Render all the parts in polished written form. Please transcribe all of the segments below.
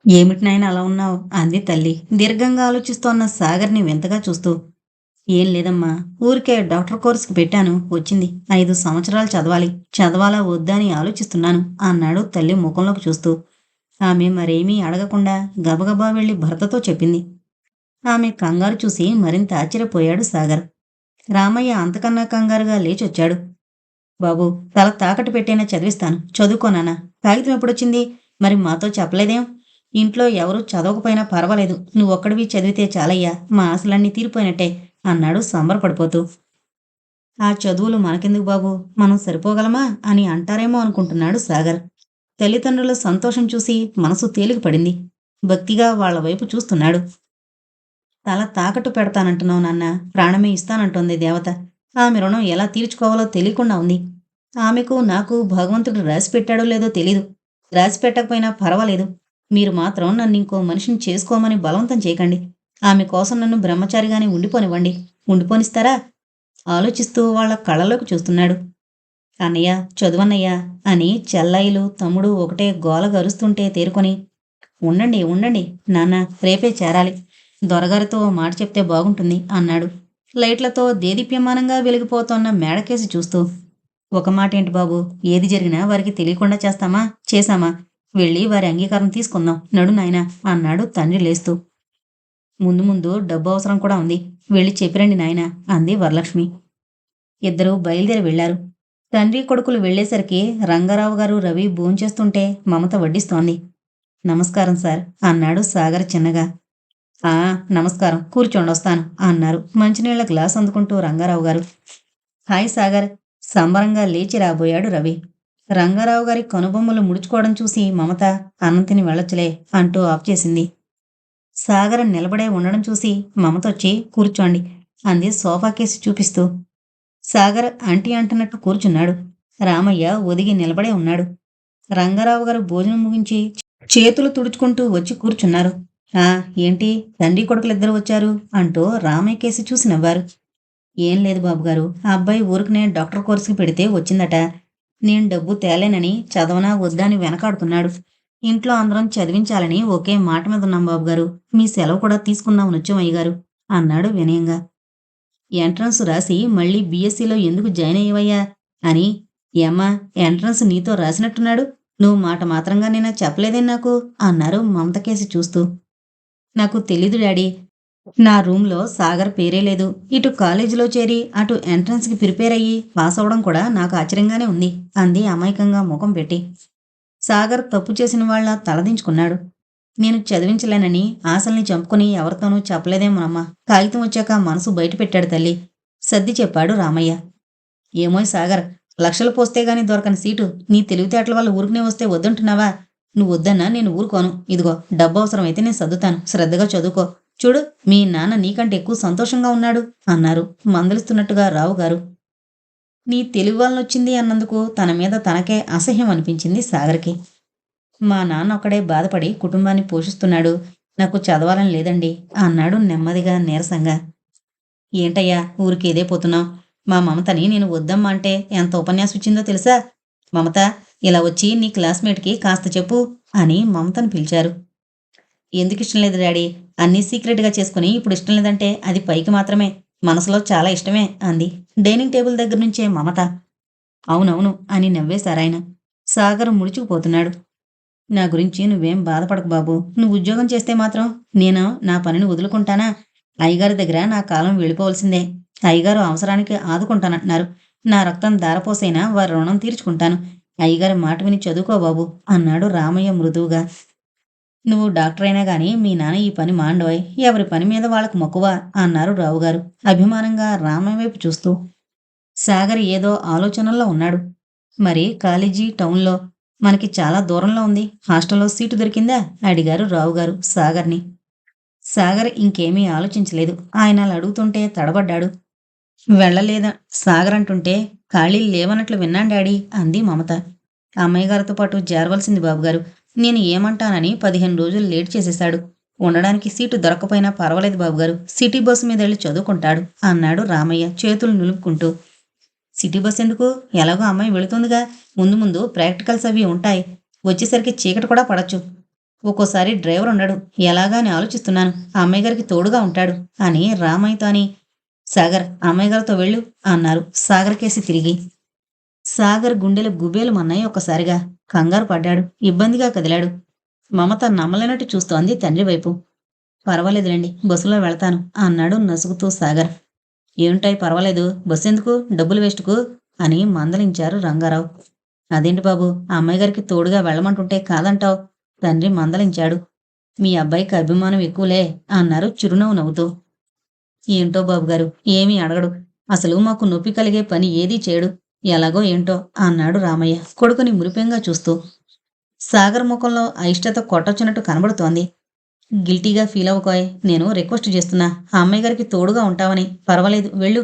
ఏమిటి నాయనా అలా ఉన్నావు అంది తల్లి దీర్ఘంగా ఆలోచిస్తోన్న సాగర్ని వింతగా చూస్తూ. ఏం లేదమ్మా, ఊరికే డాక్టర్ కోర్సుకి పెట్టాను, వచ్చింది. 5 సంవత్సరాలు చదవాలి. చదవాలా వద్దా అని ఆలోచిస్తున్నాను అన్నాడు తల్లి ముఖంలోకి చూస్తూ. ఆమె మరేమీ అడగకుండా గబగబా వెళ్లి భర్తతో చెప్పింది. ఆమె కంగారు చూసి మరింత ఆశ్చర్యపోయాడు సాగర్. రామయ్య అంతకన్నా కంగారుగా లేచొచ్చాడు. బాబూ, తల తాకట్టు పెట్టైనా చదివిస్తాను, చదువుకోనానా. కాగితం ఎప్పుడొచ్చింది? మరి మాతో చెప్పలేదేం? ఇంట్లో ఎవరూ చదవకపోయినా పర్వాలేదు, నువ్వొక్కడివి చదివితే చాలయ్యా, మా ఆశలన్నీ తీరిపోయినట్టే అన్నాడు సంబరపడిపోతూ. ఆ చదువులు మనకెందుకు బాబూ, మనం సరిపోగలమా అని అంటారేమో అనుకుంటున్నాడు సాగర్. తల్లిదండ్రుల సంతోషం చూసి మనసు తేలిక పడింది. భక్తిగా వాళ్ల వైపు చూస్తున్నాడు. తల తాకట్టు పెడతానంటున్నావు నాన్న, ప్రాణమే ఇస్తానంటోంది దేవత. ఆమె రుణం ఎలా తీర్చుకోవాలో తెలియకుండా ఉంది. ఆమెకు నాకు భగవంతుడు రాసి పెట్టాడో లేదో తెలీదు. రాసి పెట్టకపోయినా పర్వాలేదు. మీరు మాత్రం నన్నింకో మనిషిని చేసుకోమని బలవంతం చేయకండి. ఆమె కోసం నన్ను బ్రహ్మచారిగానే ఉండిపోనివ్వండి. ఉండిపోనిస్తారా? ఆలోచిస్తూ వాళ్ళ కళ్ళలోకి చూస్తున్నాడు. అన్నయ్య, చదువన్నయ్య అని చెల్లాయిలు తమ్ముడు ఒకటే గోలగా అరుస్తుంటే తేరుకొని, ఉండండి ఉండండి నాన్న, రేపే చేరాలి. దొరగారితో ఓ మాట చెప్తే బాగుంటుంది అన్నాడు లైట్లతో దేదీప్యమానంగా వెలిగిపోతోన్న మేడకేసి చూస్తూ. ఒక మాట ఏంటి బాబు, ఏది జరిగినా వారికి తెలియకుండా చేస్తామా, చేశామా? వెళ్ళి వారి అంగీకారం తీసుకుందాం, నడు నాయనా అన్నాడు తండ్రి లేస్తూ. ముందు ముందు డబ్బు అవసరం కూడా ఉంది, వెళ్ళి చెప్పిరండి నాయనా అంది వరలక్ష్మి. ఇద్దరూ బయలుదేరి వెళ్లారు. తండ్రి కొడుకులు వెళ్లేసరికి రంగారావు గారు రవి భోంచేస్తుంటే మమత వడ్డిస్తోంది. నమస్కారం సార్ అన్నాడు సాగర్ చిన్నగా. ఆ, నమస్కారం, కూర్చోండొస్తాను అన్నారు మంచినీళ్ల గ్లాస్ అందుకుంటూ రంగారావు గారు. హాయ్ సాగర్, సంబరంగా లేచి రాబోయాడు రవి. రంగారావు గారి కనుబొమ్మలు ముడుచుకోవడం చూసి మమత, అన్నం తిని వెళ్ళొచ్చులే అంటూ ఆఫ్ చేసింది. సాగర్ నిలబడే ఉండడం చూసి మమతొచ్చి కూర్చోండి అంది సోఫా కేసి చూపిస్తూ. సాగర్ అంటీ అంటున్నట్టు కూర్చున్నాడు. రామయ్య ఒదిగి నిలబడే ఉన్నాడు. రంగారావు గారు భోజనం ముగించి చేతులు తుడుచుకుంటూ వచ్చి కూర్చున్నారు. ఆ, ఏంటి తండ్రి కొడుకులిద్దరూ వచ్చారు అంటూ రామయ్య కేసి చూసి నవ్వారు. ఏం లేదు బాబుగారు, ఆ అబ్బాయి ఊరికనే డాక్టర్ కోర్సుకి పెడితే వచ్చిందట. నేను డబ్బు తేలేనని చదవనా వద్దా అని వెనకాడుతున్నాడు. ఇంట్లో అందరం చదివించాలని ఒకే మాట మీద ఉన్నాం బాబుగారు. మీ సెలవు కూడా తీసుకుందాం నొచ్చాం అయ్యగారు అన్నాడు వినయంగా. ఎంట్రన్స్ రాసి మళ్ళీ బీఎస్సీలో ఎందుకు జాయిన్ అయ్యవయ్యా అని. ఏమ్మా, ఎంట్రన్స్ నీతో రాసినట్టున్నాడు, నువ్వు మాట మాత్రంగా నేనా చెప్పలేదేం నాకు అన్నారు మమతకేసి చూస్తూ. నాకు తెలీదు డాడీ, నా రూంలో సాగర్ పేరే లేదు. ఇటు కాలేజీలో చేరి అటు ఎంట్రన్స్కి ప్రిపేర్ అయ్యి పాస్ అవడం కూడా నాకు ఆశ్చర్యంగానే ఉంది అంది అమాయకంగా ముఖం పెట్టి. సాగర్ తప్పు చేసిన వాళ్ళ తలదించుకున్నాడు. నేను చదివించలేనని ఆశల్ని చంపుకుని ఎవరితోనూ చెప్పలేదేమోనమ్మా, కాగితం వచ్చాక మనసు బయటపెట్టాడు తల్లి సర్ది చెప్పాడు రామయ్య. ఏమోయ్ సాగర్, లక్షలు పోస్తే గాని దొరకని సీటు నీ తెలివితేటల వల్ల ఊరికనే వస్తే వద్దంటున్నావా? నువ్వు వద్దన్నా నేను ఊరుకోను. ఇదిగో డబ్బు అవసరమైతే నేను సర్దుతాను, శ్రద్ధగా చదువుకో. చూడు, మీ నాన్న నీకంటే ఎక్కువ సంతోషంగా ఉన్నాడు అన్నారు మందలిస్తున్నట్టుగా రావుగారు. నీ తెలివి వలనొచ్చింది అన్నందుకు తన మీద తనకే అసహ్యం అనిపించింది సాగర్కి. మా నాన్న ఒక్కడే బాధపడి కుటుంబాన్ని పోషిస్తున్నాడు, నాకు చదవాలని లేదండి అన్నాడు నెమ్మదిగా నీరసంగా. ఏంటయ్యా ఊరికేదే పోతున్నావు? మా మమతని నేను వద్దమ్మా అంటే ఎంత ఉపన్యాసం ఇచ్చిందో తెలుసా? మమత, ఇలా వచ్చి నీ క్లాస్మేట్కి కాస్త చెప్పు అని మమతను పిలిచారు. ఎందుకు ఇష్టం లేదు డాడీ, అన్నీ సీక్రెట్గా చేసుకుని ఇప్పుడు ఇష్టం లేదంటే అది పైకి మాత్రమే, మనసులో చాలా ఇష్టమే అంది డైనింగ్ టేబుల్ దగ్గర నుంచే మమత. అవునవును అని నవ్వేశారాయన. సాగర్ ముడుచుకుపోతున్నాడు. నా గురించి నువ్వేం బాధపడకు బాబు, నువ్వు ఉద్యోగం చేస్తే మాత్రం నేను నా పనిని వదులుకుంటానా? అయ్యగారి దగ్గర నా కాలం వెళ్ళిపోవలసిందే. అయ్యగారు అవసరానికి ఆదుకుంటానంటున్నారు. నా రక్తం ధారపోసైనా వారి రుణం తీర్చుకుంటాను. అయ్యగారి మాట విని చదువుకో బాబు అన్నాడు రామయ్య మృదువుగా. నువ్వు డాక్టర్ అయినా గాని మీ నాన్న ఈ పని మాండోయ్, ఎవరి పని మీద వాళ్ళకు మక్కువ అన్నారు రావుగారు అభిమానంగా రామయ్య వైపు చూస్తూ. సాగర్ ఏదో ఆలోచనల్లో ఉన్నాడు. మరి కాలేజీ టౌన్లో మనకి చాలా దూరంలో ఉంది, హాస్టల్లో సీటు దొరికిందా అడిగారు రావుగారు సాగర్ని. సాగర్ ఇంకేమీ ఆలోచించలేదు. ఆయన అలా అడుగుతుంటే తడబడ్డాడు. వెళ్ళలేదా సాగర్ అంటుంటే, ఖాళీలు లేవన్నట్లు విన్నాను డాడీ అంది మమత. అమ్మాయి గారితో పాటు చేరవలసింది బాబుగారు. నేను ఏమంటానని 15 రోజులు లేట్ చేసేశాడు. ఉండడానికి సీటు దొరక్కపోయినా పర్వాలేదు బాబుగారు, సిటీ బస్సు మీద వెళ్ళి చదువుకుంటాడు అన్నాడు రామయ్య చేతులు నిలుపుకుంటూ. సిటీ బస్ ఎందుకు, ఎలాగో అమ్మాయి వెళుతుందిగా, ముందు ముందు ప్రాక్టికల్స్ అవి ఉంటాయి, వచ్చేసరికి చీకటి కూడా పడచ్చు. ఒక్కోసారి డ్రైవర్ ఉండడు. ఎలాగా అని ఆలోచిస్తున్నాను. ఆ అమ్మాయి గారికి తోడుగా ఉంటాడు అని రామయ్యతో అని. సాగర్, అమ్మాయి గారితో వెళ్ళు అన్నారు సాగర్ కేసి తిరిగి. సాగర్ గుండెలు గుబేలు మన్నాయి ఒక్కసారిగా. కంగారు పడ్డాడు. ఇబ్బందిగా కదిలాడు. మమత నమ్మలేనట్టు చూస్తోంది తండ్రి వైపు. పర్వాలేదులేండి, బస్సులో వెళతాను అన్నాడు నసుగుతూ సాగర్. ఏమిటాయి పర్వాలేదు, బస్సు ఎందుకు, డబ్బులు వేస్టుకు అని మందలించారు రంగారావు. అదేంటి బాబు, ఆ అమ్మాయి గారికి తోడుగా వెళ్ళమంటుంటే కాదంటావు, తండ్రి మందలించాడు. మీ అబ్బాయికి అభిమానం ఎక్కువలే అన్నారు చిరునవ్వు నవ్వుతూ. ఏంటో బాబుగారు, ఏమీ అడగడు. అసలు మాకు నొప్పి కలిగే పని ఏదీ చేయడు. ఎలాగో ఏంటో అన్నాడు రామయ్య కొడుకుని మురిపెంగా చూస్తూ. సాగర్ ముఖంలో అయిష్టత కొట్టొచ్చినట్టు కనబడుతోంది. గిల్టీగా ఫీల్ అవ్వకోయ్, నేను రిక్వెస్ట్ చేస్తున్నా, ఆ అమ్మాయి గారికి తోడుగా ఉంటావని. పర్వాలేదు, వెళ్ళు.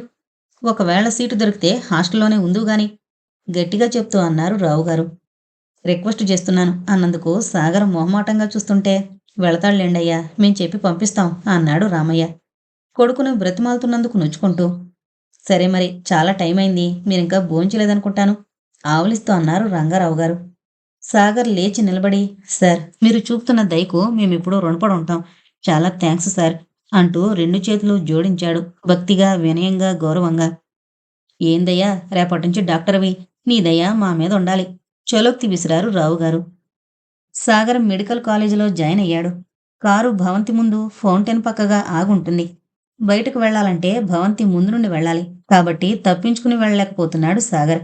ఒకవేళ సీటు దొరికితే హాస్టల్లోనే ఉందువు గాని గట్టిగా చెప్తూ అన్నారు రావుగారు. రిక్వెస్ట్ చేస్తున్నాను అన్నందుకు సాగర్ మొహమాటంగా చూస్తుంటే, వెళతాడులేండయ్యా, మేం చెప్పి పంపిస్తాం అన్నాడు రామయ్య కొడుకును బ్రతిమాలుతున్నందుకు నొచ్చుకుంటూ. సరే మరి, చాలా టైం అయింది, మీరింకా భోంచలేదనుకుంటాను ఆవులిస్తూ అన్నారు రంగారావు గారు. సాగర్ లేచి నిలబడి, సార్, మీరు చూపుతున్న దయకు మేమిప్పుడు రుణపడి ఉంటాం. చాలా థ్యాంక్స్ సార్ అంటూ రెండు చేతులు జోడించాడు, భక్తిగా, వినయంగా, గౌరవంగా. ఏందయ్యా, రేపటినుంచి డాక్టర్వి, నీ దయ మా మీద ఉండాలి చలోక్తి విసిరారు రావుగారు. సాగర్ మెడికల్ కాలేజీలో జాయిన్ అయ్యాడు. కారు భవంతి ముందు ఫౌంటైన్ పక్కగా ఆగుంటుంది. బయటకు వెళ్లాలంటే భవంతి ముందు నుండి వెళ్ళాలి. కాబట్టి తప్పించుకుని వెళ్ళలేకపోతున్నాడు సాగర్.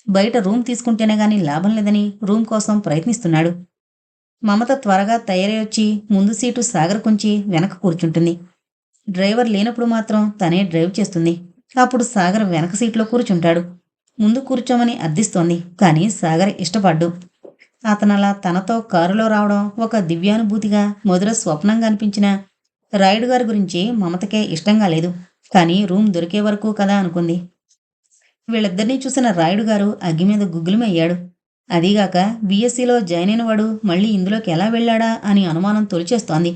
బయట రూమ్ తీసుకుంటేనే గాని లాభం లేదని రూమ్ కోసం ప్రయత్నిస్తున్నాడు. మమత త్వరగా తయారై వచ్చి ముందు సీటు సాగర్ కుంచి వెనక కూర్చుంటుంది. డ్రైవర్ లేనప్పుడు మాత్రం తనే డ్రైవ్ చేస్తుంది. అప్పుడు సాగర్ వెనక సీట్లో కూర్చుంటాడు. ముందు కూర్చోమని అర్థిస్తోంది, కానీ సాగర్ ఇష్టపడ్డు. అతనలా తనతో కారులో రావడం ఒక దివ్యానుభూతిగా, మధుర స్వప్నంగా అనిపించిన రాయుడు గారి గురించి మమతకే ఇష్టంగా లేదు. కానీ రూమ్ దొరికే వరకు కదా అనుకుంది. వీళ్ళిద్దరినీ చూసిన రాయుడు గారు అగ్గి మీద గుగ్గులమయ్యాడు. అదీగాక బీఎస్సీలో జాయిన్ అయిన వాడు మళ్ళీ ఇందులోకి ఎలా వెళ్ళాడా అని అనుమానం తొలిచేస్తోంది.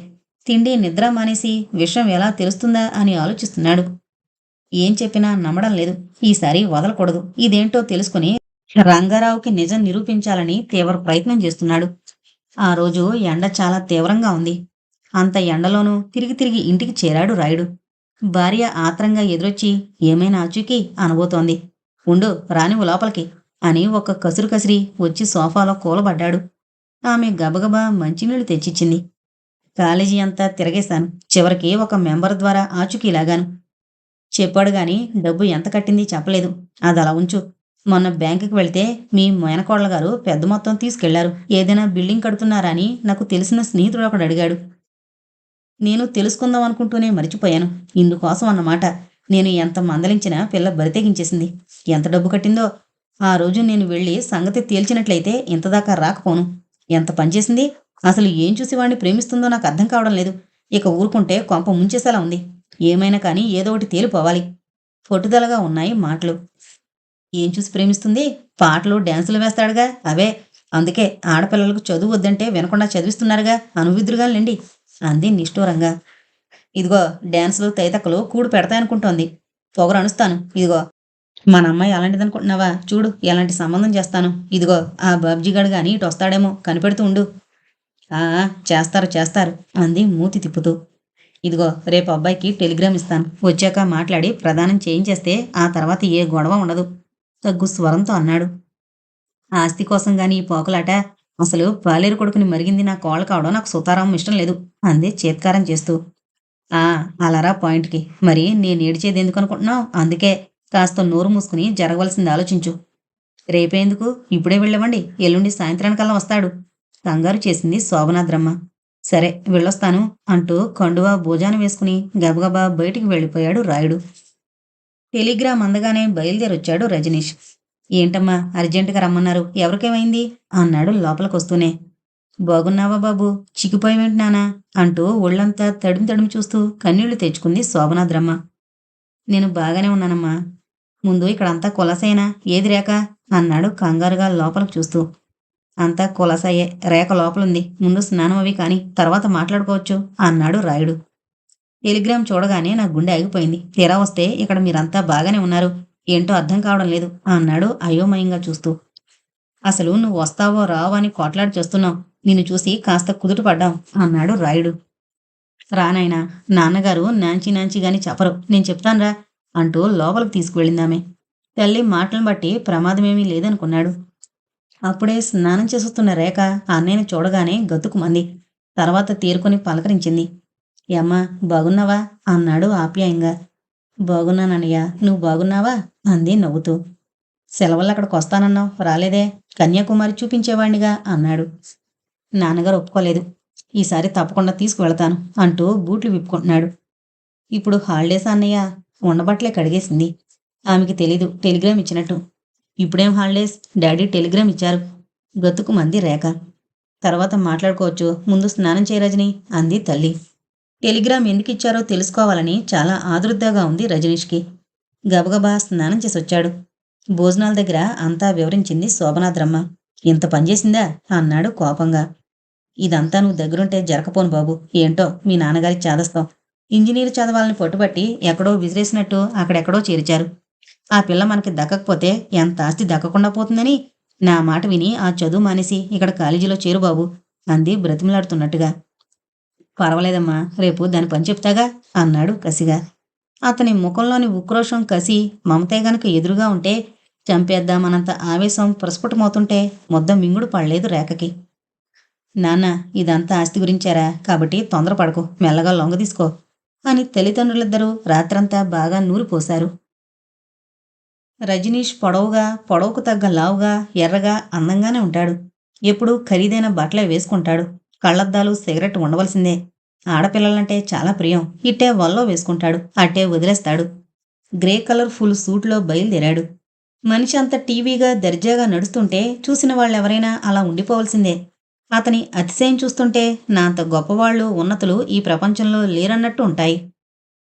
తిండి నిద్ర మానేసి విషయం ఎలా తెలుస్తుందా అని ఆలోచిస్తున్నాడు. ఏం చెప్పినా నమ్మడం లేదు. ఈసారి వదలకూడదు. ఇదేంటో తెలుసుకుని రంగారావుకి నిజం నిరూపించాలని తీవ్ర ప్రయత్నం చేస్తున్నాడు. ఆ రోజు ఎండ చాలా తీవ్రంగా ఉంది. అంత ఎండలోనూ తిరిగి తిరిగి ఇంటికి చేరాడు రాయుడు. భార్య ఆత్రంగా ఎదురొచ్చి, ఏమైనా ఆచూకీ అనబోతోంది. ఉండు, రానివ్వు లోపలికి అని ఒక కసురు కసిరి వచ్చి సోఫాలో కూలబడ్డాడు. ఆమె గబగబా మంచినీళ్లు తెచ్చిచ్చింది. కాలేజీ అంతా తిరగేశాను. చివరికి ఒక మెంబర్ ద్వారా ఆచూకీ లాగాను. చెప్పాడు గాని డబ్బు ఎంత కట్టింది చెప్పలేదు. అదలా ఉంచు. మొన్న బ్యాంకుకి వెళ్తే మీ మేనకోడలు గారు పెద్ద మొత్తం తీసుకెళ్లారు. ఏదైనా బిల్డింగ్ కడుతున్నారా అని నాకు తెలిసిన స్నేహితుడు ఒకడు అడిగాడు. నేను తెలుసుకుందాం అనుకుంటూనే మరిచిపోయాను. ఇందుకోసం అన్నమాట. నేను ఎంత మందలించినా పిల్ల బరితెగించేసింది. ఎంత డబ్బు కట్టిందో. ఆ రోజు నేను వెళ్ళి సంగతి తేల్చినట్లయితే ఇంతదాకా రాకపోను. ఎంత పనిచేసింది. అసలు ఏం చూసి వాణ్ణి ప్రేమిస్తుందో నాకు అర్థం కావడం లేదు. ఇక ఊరుకుంటే కొంప ముంచేసేలా ఉంది. ఏమైనా కానీ ఏదో ఒకటి తేలిపోవాలి. పట్టుదలగా ఉన్నాయి మాటలు. ఏం చూసి ప్రేమిస్తుంది? పాటలు డ్యాన్సులు వేస్తాడుగా, అవే. అందుకే ఆడపిల్లలకు చదువు వద్దంటే వినకుండా చదివిస్తున్నారుగా, అనువిద్రుగాలండి అంది నిష్ఠూరంగా. ఇదిగో, డ్యాన్సులు తైతక్కలు కూడు పెడతాయనుకుంటోంది. పొగరు అణుస్తాను. ఇదిగో, మన అమ్మాయి అలాంటిదనుకుంటున్నావా? చూడు ఎలాంటి సంబంధం చేస్తాను. ఇదిగో, ఆ బాబ్జీగాడు గాని ఇటు వస్తాడేమో, కనిపెడుతూ ఉండు. ఆ, చేస్తారు చేస్తారు అంది మూతి తిప్పుతూ. ఇదిగో, రేపు అబ్బాయికి టెలిగ్రామ్ ఇస్తాను. వచ్చాక మాట్లాడి ప్రదానం చేయించేస్తే ఆ తర్వాత ఏ గొడవ ఉండదు తగ్గు స్వరంతో అన్నాడు. ఆస్తి కోసం గాని ఈ పోకలాట. అసలు పాలేరు కొడుకుని మరిగింది నా కోళ్ళ కావడం నాకు సుతారామం ఇష్టం లేదు అంది చేత్కారం చేస్తూ. ఆ, అలారా పాయింట్కి. మరి నేను ఏడిచేది ఎందుకు అనుకుంటున్నావు? అందుకే కాస్త నోరు మూసుకుని జరగవలసింది ఆలోచించు. రేపేందుకు, ఇప్పుడే వెళ్ళవండి. ఎల్లుండి సాయంత్రానికల్లా వస్తాడు కంగారు చేసింది శోభనాద్రమ్మ. సరే, వెళ్ళొస్తాను అంటూ కండువా భోజానం వేసుకుని గబగబా బయటికి వెళ్ళిపోయాడు రాయుడు. టెలిగ్రామ్ అందగానే బయలుదేరొచ్చాడు రజనీష్. ఏంటమ్మా, అర్జెంటుగా రమ్మన్నారు, ఎవరికేమైంది అన్నాడు లోపలికొస్తూనే. బాగున్నావా బాబు, చిక్కిపోయేంటి నానా అంటూ ఒళ్ళంతా తడిమి తడిమి చూస్తూ కన్నీళ్లు తెచ్చుకుంది శోభనాద్రమ్మ. నేను బాగానే ఉన్నానమ్మా. ముందు ఇక్కడంతా కులసేనా, ఏది రేఖ అన్నాడు కంగారుగా లోపలికి చూస్తూ. అంతా కులసాయే, రేఖ లోపలుంది. ముందు స్నానం అవి కాని తర్వాత మాట్లాడుకోవచ్చు అన్నాడు రాయుడు. టెలిగ్రామ్ చూడగానే నా గుండె ఆగిపోయింది. తీరా వస్తే ఇక్కడ మీరంతా బాగానే ఉన్నారు. ఏంటో అర్థం కావడం లేదు అన్నాడు అయోమయంగా చూస్తూ. అసలు నువ్వు వస్తావో రావో అని కోట్లాడి చేస్తున్నావు. నిన్ను చూసి కాస్త కుదుట పడ్డాం అన్నాడు రాయుడు. రానాయనా, నాన్నగారు నాంచి నాంచిగాని చెప్పరు, నేను చెప్తాన్రా అంటూ లోపలికి తీసుకువెళ్ళిందామె. తల్లి మాటలను బట్టి ప్రమాదమేమీ లేదనుకున్నాడు. అప్పుడే స్నానం చేసొస్తున్న రేఖ అన్నయ్యని చూడగానే గతుకుమంది. తర్వాత తేరుకొని పలకరించింది. యమ్మా, బాగున్నావా అన్నాడు ఆప్యాయంగా. బాగున్నానన్నయ్య, నువ్వు బాగున్నావా అంది నవ్వుతూ. సెలవుల్లో అక్కడికి వస్తానన్నావు, రాలేదే? కన్యాకుమారి చూపించేవాణ్ణిగా అన్నాడు. నాన్నగారు ఒప్పుకోలేదు. ఈసారి తప్పకుండా తీసుకువెళతాను అంటూ బూట్లు విప్పుకుంటున్నాడు. ఇప్పుడు హాలిడేస్ అన్నయ్య, ఉండబట్లే కడిగేసింది. ఆమెకి తెలీదు టెలిగ్రామ్ ఇచ్చినట్టు. ఇప్పుడేం హాలిడేస్, డాడీ టెలిగ్రామ్ ఇచ్చారు. గతుకుమంది రేఖ. తర్వాత మాట్లాడుకోవచ్చు, ముందు స్నానం చేయి రజని అంది తల్లి. టెలిగ్రామ్ ఎందుకు ఇచ్చారో తెలుసుకోవాలని చాలా ఆదుర్దాగా ఉంది రజనీష్కి. గబగబా స్నానం చేసొచ్చాడు. భోజనాల దగ్గర అంతా వివరించింది శోభనాద్రమ్మ. ఇంత పనిచేసిందా అన్నాడు కోపంగా. ఇదంతా నువ్వు దగ్గరుంటే జరకపోను బాబు, ఏంటో మీ నాన్నగారి చాదస్తాం. ఇంజనీర్ చదవాలని పట్టుబట్టి ఎక్కడో విసిరేసినట్టు అక్కడెక్కడో చేర్చారు. ఆ పిల్ల మనకి దక్కకపోతే ఎంత ఆస్తి దక్కకుండా పోతుందని నా మాట విని ఆ చదువు మానేసి ఇక్కడ కాలేజీలో చేరు బాబు అంది బ్రతిమలాడుతున్నట్టుగా. పర్వాలేదమ్మా, రేపు దాని పని చెప్తాగా అన్నాడు కసిగా. అతని ముఖంలోని ఉక్రోషం, కసి, మమతే గనక ఎదురుగా ఉంటే చంపేద్దామనంత ఆవేశం ప్రస్ఫుటమవుతుంటే ముద్ద మింగుడు పడలేదు రేఖకి. నాన్న, ఇదంతా ఆస్తి గురించారా, కాబట్టి తొందరపడకు, మెల్లగా లొంగ తీసుకో అని తల్లిదండ్రులిద్దరూ రాత్రంతా బాగా నూరిపోశారు. రజనీష్ పొడవుకు తగ్గ లావుగా, ఎర్రగా, అందంగానే ఉంటాడు. ఎప్పుడూ ఖరీదైన బట్టలే వేసుకుంటాడు. కళ్ళద్దాలు, సిగరెట్ ఉండవలసిందే. ఆడపిల్లలంటే చాలా ప్రియం. ఇట్టే వల్లో వేసుకుంటాడు, అట్టే వదిలేస్తాడు. గ్రే కలర్ ఫుల్ సూట్లో బయలుదేరాడు. మనిషి అంత టీవీగా దర్జాగా నడుస్తుంటే చూసిన వాళ్ళెవరైనా అలా ఉండిపోవలసిందే. అతని అతిశయం చూస్తుంటే నా అంత గొప్పవాళ్ళు, ఉన్నతులు ఈ ప్రపంచంలో లేరన్నట్టు ఉంటాయి.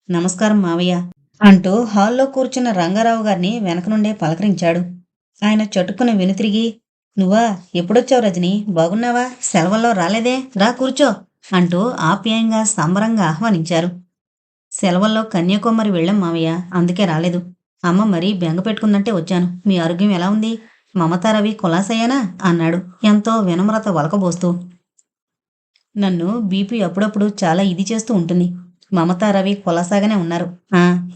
నమస్కారం మావయ్య అంటూ హాల్లో కూర్చున్న రంగారావు గారిని వెనక నుండే పలకరించాడు. ఆయన చటుక్కున వెనుతిరిగి, నువ్వా, ఎప్పుడొచ్చావు రజని, బాగున్నావా, సెలవుల్లో రాలేదే, రా కూర్చో అంటూ ఆప్యాయంగా సంబరంగా ఆహ్వానించారు. సెలవుల్లో కన్యాకుమారి వెళ్ళాం మావయ్య, అందుకే రాలేదు. అమ్మ మరీ బెంగ పెట్టుకుందంటే వచ్చాను. మీ ఆరోగ్యం ఎలా ఉంది? మమతారవి కులాసయ్యానా అన్నాడు ఎంతో వినమ్రత వలకబోస్తూ. నన్ను బీపీ అప్పుడప్పుడు చాలా ఇది చేస్తూ ఉంటుంది. మమతారవి కులాసాగానే ఉన్నారు.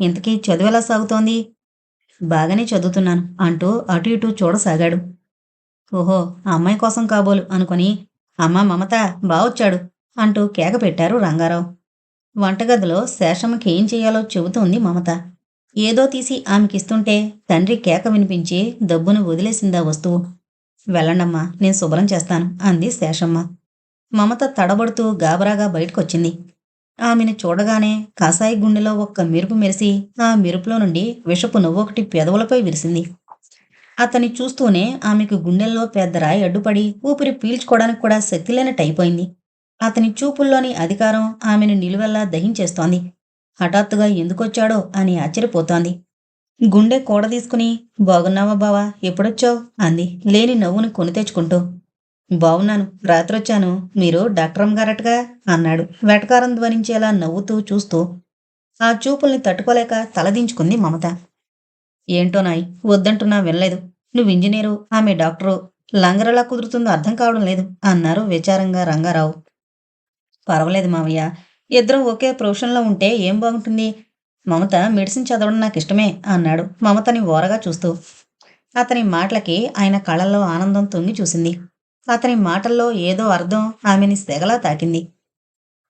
ఇంతకీ చదువెలా సాగుతోంది? బాగానే చదువుతున్నాను అంటూ అటు ఇటు చూడసాగాడు. ఓహో, ఆ అమ్మాయి కోసం కాబోలు అనుకొని, అమ్మా మమత, బావొచ్చాడు అంటూ కేక పెట్టారు రంగారావు. వంటగదిలో శేషమ్మకి ఏం చెయ్యాలో చెబుతోంది మమత. ఏదో తీసి ఆమెకిస్తుంటే తండ్రి కేక వినిపించి దబ్బును వదిలేసిందా వస్తువు. వెళ్ళండమ్మా, నేను శుభ్రం చేస్తాను అంది శేషమ్మ. మమత తడబడుతూ గాబరాగా బయటకొచ్చింది. ఆమెను చూడగానే కాసాయి గుండెలో ఒక్క మెరుపు మెరిసి ఆ మెరుపులో నుండి విషపు నువ్వొకటి పెదవులపై విరిసింది. అతన్ని చూస్తూనే ఆమెకు గుండెల్లో పెద్ద రాయి అడ్డుపడి ఊపిరి పీల్చుకోవడానికి కూడా శక్తి లేనట్టయిపోయింది. అతని చూపుల్లోని అధికారం ఆమెను నిలువెల్లా దహించేస్తోంది. హఠాత్తుగా ఎందుకొచ్చాడో అని ఆశ్చర్యపోతోంది. గుండె కూడదీసుకుని, బాగున్నావా బావా, ఎప్పుడొచ్చావు అంది లేని నవ్వును కొని తెచ్చుకుంటూ. బావున్నాను, రాత్రొచ్చాను. మీరు డాక్టరమ్మ గారటగా అన్నాడు వెటకారం ధ్వనించేలా నవ్వుతూ చూస్తూ. ఆ చూపుల్ని తట్టుకోలేక తలదించుకుంది మమత. ఏంటోనాయ్, వద్దంటున్నా వినలేదు. నువ్వు ఇంజనీరు, ఆమె డాక్టరు, లంగరెలా కుదురుతుందో అర్థం కావడం లేదు అన్నారు విచారంగా రంగారావు. పర్వాలేదు మావయ్య, ఇద్దరం ఒకే ప్రొఫెషన్లో ఉంటే ఏం బాగుంటుంది. మమత మెడిసిన్ చదవడం నాకిష్టమే అన్నాడు మమతని ఓరగా చూస్తూ. అతని మాటలకి ఆయన కళ్ళల్లో ఆనందం తొంగి చూసింది. అతని మాటల్లో ఏదో అర్థం ఆమెని సెగలా తాకింది.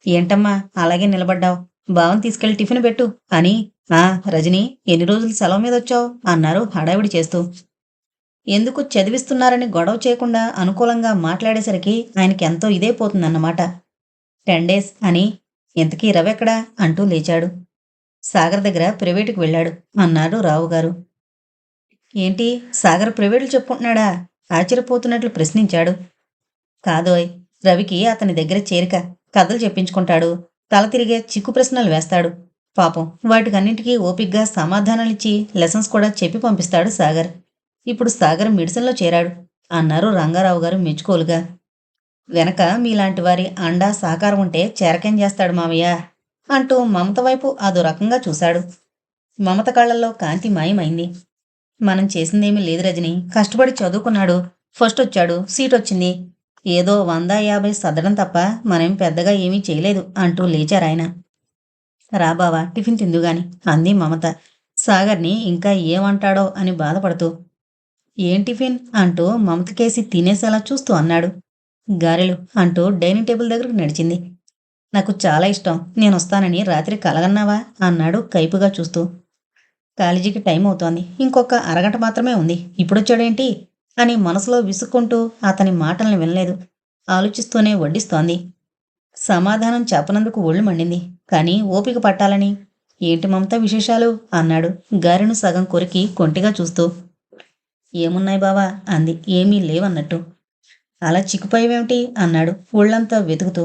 ఏంటమ్మా అలాగే నిలబడ్డావు, బావని తీసుకెళ్లి టిఫిన్ పెట్టు అని. రజని, ఎన్ని రోజులు సెలవు మీద వచ్చావు అన్నారు హడావిడి చేస్తూ. ఎందుకు చదివిస్తున్నారని గొడవ చేయకుండా అనుకూలంగా మాట్లాడేసరికి ఆయనకి ఎంతో ఇదే పోతుందన్నమాట. 10 days అని. ఇంతకీ రవెక్కడా అంటూ లేచాడు. సాగర్ దగ్గర ప్రైవేటుకు వెళ్ళాడు అన్నారు రావుగారు. ఏంటి, సాగర్ ప్రైవేట్లు చెప్పుకుంటున్నాడా ఆశ్చర్యపోతున్నట్లు ప్రశ్నించాడు. కాదోయ్, రవికి అతని దగ్గర చేరిక, కథలు చెప్పించుకుంటాడు, తల తిరిగే చిక్కు ప్రశ్నలు వేస్తాడు. పాపం వాటికన్నింటికీ ఓపిగ్గా సమాధానాలిచ్చి లెసన్స్ కూడా చెప్పి పంపిస్తాడు సాగర్. ఇప్పుడు సాగర్ మెడిసిన్లో చేరాడు అన్నారు రంగారావు గారు మెచ్చుకోలుగా. వెనక మీలాంటి వారి అండా సహకారం ఉంటే చేరకేం చేస్తాడు మావయ్య అంటూ మమత వైపు అదో రకంగా చూశాడు. మమత కళ్ళల్లో కాంతి మాయమైంది. మనం చేసిందేమీ లేదు రజని, కష్టపడి చదువుకున్నాడు, ఫస్ట్ వచ్చాడు, సీట్ వచ్చింది. ఏదో 150 సర్దడం తప్ప మనం పెద్దగా ఏమీ చేయలేదు అంటూ లేచారాయన. రా బావా టిఫిన్ తిందుగాని అంది మమత సాగర్ని ఇంకా ఏమంటాడో అని బాధపడుతూ. ఏం టిఫిన్ అంటూ మమతకేసి తినేసేలా చూస్తూ అన్నాడు. గారెలు అంటూ డైనింగ్ టేబుల్ దగ్గరకు నడిచింది. నాకు చాలా ఇష్టం, నేనొస్తానని రాత్రి కలగన్నావా అన్నాడు కైపుగా చూస్తూ. కాలేజీకి టైం అవుతోంది, ఇంకొక అరగంట మాత్రమే ఉంది, ఇప్పుడొచ్చాడేంటి అని మనసులో విసుక్కుంటూ అతని మాటల్ని వినలేదు. ఆలోచిస్తూనే వడ్డిస్తోంది. సమాధానం చెప్పనందుకు ఒళ్ళు మండింది. కానీ ఓపిక పట్టాలని, ఏంటి మమత విశేషాలు అన్నాడు గారెను సగం కొరికి కొంటిగా చూస్తూ. ఏమున్నాయి బావా అంది ఏమీ లేవన్నట్టు. అలా చిక్కుపోయేవేమిటి అన్నాడు ఒళ్ళంతా వెతుకుతూ.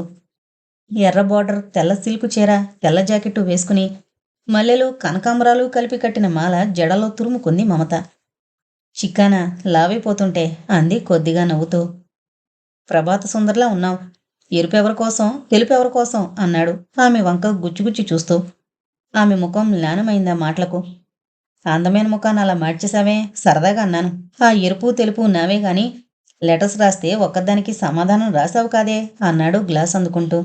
ఎర్ర బార్డర్ తెల్ల సిల్కు చీర తెల్ల జాకెట్టు వేసుకుని మల్లెలు కనకాంబరాలు కలిపి కట్టిన మాల జడలో తురుముకుంది మమత. చిక్కానా లావైపోతుంటే అంది కొద్దిగా నవ్వుతూ. ప్రభాత సుందర్లా ఉన్నావు, ఎరుపెవరి కోసం తెలుపెవరి కోసం అన్నాడు ఆమె వంక గుచ్చిగుచ్చి చూస్తూ. ఆమె ముఖం మ్లానమైందా మాటలకు. అందమైన ముఖాన్ని అలా మార్చేశావే, సరదాగా అన్నాను. ఆ ఎరుపు తెలుపు నావే గాని లెటర్స్ రాస్తే ఒక్కదానికి సమాధానం రాసావు కాదే అన్నాడు గ్లాస్ అందుకుంటూ.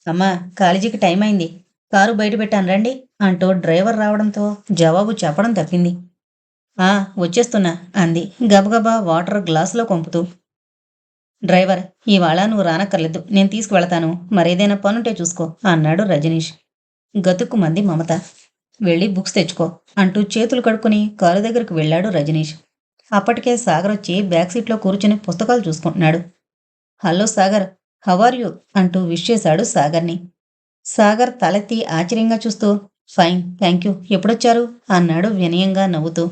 అమ్మా కాలేజీకి టైం అయింది, కారు బయట పెట్టాను రండి అంటూ డ్రైవర్ రావడంతో జవాబు చెప్పడం తప్పింది. ఆ వచ్చేస్తున్నా అంది గబగబా వాటర్ గ్లాసులో కొంపుతూ. డ్రైవర్ ఇవాళ నువ్వు రానక్కర్లేదు, నేను తీసుకువెళతాను, మరేదైనా పనుంటే చూసుకో అన్నాడు రజనీష్. గతుక్కుమంది మమత. వెళ్ళి బుక్స్ తెచ్చుకో అంటూ చేతులు కడుక్కుని కారు దగ్గరకు వెళ్ళాడు రజనీష్. అప్పటికే సాగర్ వచ్చి బ్యాక్ సీట్లో కూర్చుని పుస్తకాలు చూసుకుంటున్నాడు. Hello Sagar, how are you అంటూ విష్ చేశాడు సాగర్ని. సాగర్ తలెత్తి ఆశ్చర్యంగా చూస్తూ ఫైన్ థ్యాంక్ యూ, ఎప్పుడొచ్చారు అన్నాడు వినయంగా నవ్వుతూ.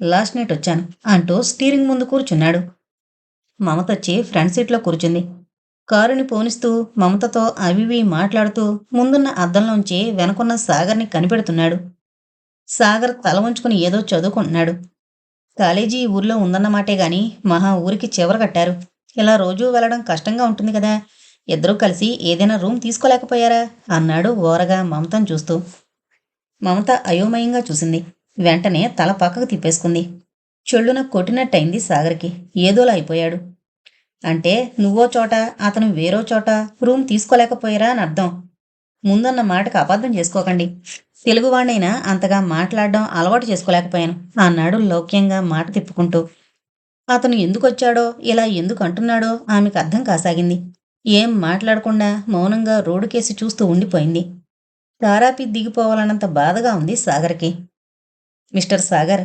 లాస్ట్ నైట్ వచ్చాను అంటూ స్టీరింగ్ ముందు కూర్చున్నాడు. మమతొచ్చి ఫ్రంట్ సీట్లో కూర్చుంది. కారుని పోనిస్తూ మమతతో అవివి మాట్లాడుతూ ముందున్న అద్దంలోంచి వెనకున్న సాగర్ని కనిపెడుతున్నాడు. సాగర్ తల వంచుకుని ఏదో చదువుకుంటున్నాడు. కాలేజీ ఊర్లో ఉందన్నమాటే గాని మహా ఊరికి చివర కట్టారు. ఇలా రోజూ వెళ్ళడం కష్టంగా ఉంటుంది కదా, ఇద్దరూ కలిసి ఏదైనా రూమ్ తీసుకోలేకపోయారా అన్నాడు ఓరగా మమతను చూస్తూ. మమత అయోమయంగా చూసింది. వెంటనే తల పక్కకు తిప్పేసుకుంది. చెళ్ళున కొట్టినట్టయింది సాగర్కి. ఏదోలా అయిపోయాడు. అంటే నువ్వో చోట అతను వేరో చోట రూమ్ తీసుకోలేకపోయారా అని అర్థం. ముందన్న మాటకు అబద్ధం చేసుకోకండి. తెలుగువాణ్ణైనా అంతగా మాట్లాడడం అలవాటు చేసుకోలేకపోయాను అన్నాడు లౌక్యంగా మాట తిప్పుకుంటూ. అతను ఎందుకొచ్చాడో ఇలా ఎందుకు అంటున్నాడో ఆమెకు అర్థం కాసాగింది. ఏం మాట్లాడకుండా మౌనంగా రోడ్డుకేసి చూస్తూ ఉండిపోయింది. తారాపి దిగిపోవాలన్నంత బాధగా ఉంది సాగర్కి. మిస్టర్ సాగర్,